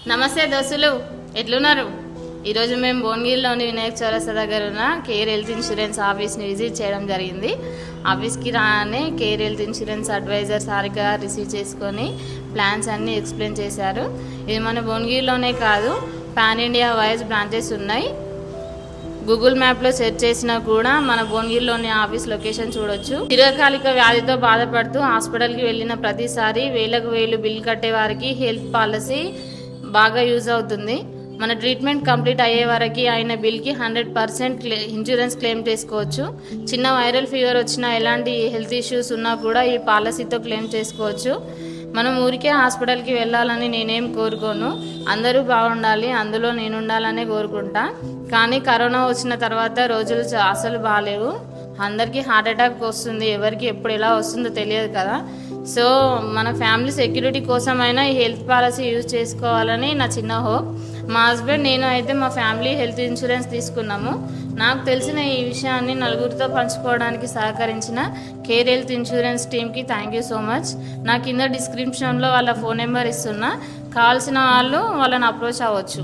నమస్తే దోస్తులు, ఎట్లున్నారు? ఈరోజు మేము భువనగిరిలోని వినాయక చౌరస్తా దగ్గర ఉన్న కేర్ హెల్త్ ఇన్సూరెన్స్ ఆఫీస్ని విజిట్ చేయడం జరిగింది. ఆఫీస్కి రాగానే కేర్ హెల్త్ ఇన్సూరెన్స్ అడ్వైజర్ సారిగా రిసీవ్ చేసుకొని ప్లాన్స్ అన్నీ ఎక్స్ప్లెయిన్ చేశారు. ఇది మన భువనగిరిలోనే కాదు, పాన్ ఇండియా వైజ్ బ్రాంచెస్ ఉన్నాయి. గూగుల్ మ్యాప్లో సెర్చ్ చేసినా కూడా మన భువనగిరిలోని ఆఫీస్ లొకేషన్ చూడొచ్చు. దీర్ఘకాలిక వ్యాధితో బాధపడుతూ హాస్పిటల్కి వెళ్ళిన ప్రతిసారి వేలకు వేలు బిల్ కట్టే వారికి హెల్త్ పాలసీ బాగా యూజ్ అవుతుంది. మన ట్రీట్మెంట్ కంప్లీట్ అయ్యే వరకు అయిన బిల్కి 100% ఇన్సూరెన్స్ క్లెయిమ్ చేసుకోవచ్చు. చిన్న వైరల్ ఫీవర్ వచ్చినా, ఎలాంటి హెల్త్ ఇష్యూస్ ఉన్నా కూడా ఈ పాలసీతో క్లెయిమ్ చేసుకోవచ్చు. మనం ఊరికే హాస్పిటల్కి వెళ్ళాలని నేనేం కోరుకోను, అందరూ బాగుండాలి, అందులో నేను ఉండాలనే కోరుకుంటా. కానీ కరోనా వచ్చిన తర్వాత రోజులు అసలు బాగాలేవు. అందరికీ హార్ట్ అటాక్ వస్తుంది, ఎవరికి ఎప్పుడు ఎలా వస్తుందో తెలియదు కదా. సో మన ఫ్యామిలీ సెక్యూరిటీ కోసమైనా ఈ హెల్త్ పాలసీ యూజ్ చేసుకోవాలని నా చిన్న హోప్. మా హస్బెండ్ నేను అయితే మా ఫ్యామిలీ హెల్త్ ఇన్సూరెన్స్ తీసుకున్నాము. నాకు తెలిసిన ఈ విషయాన్ని నలుగురితో పంచుకోవడానికి సహకరించిన కేర్ హెల్త్ ఇన్సూరెన్స్ టీమ్కి థ్యాంక్ యూ సో మచ్. నా కింద డిస్క్రిప్షన్లో వాళ్ళ ఫోన్ నెంబర్ ఇస్తున్నా, కావాల్సిన వాళ్ళు వాళ్ళని అప్రోచ్ అవ్వచ్చు.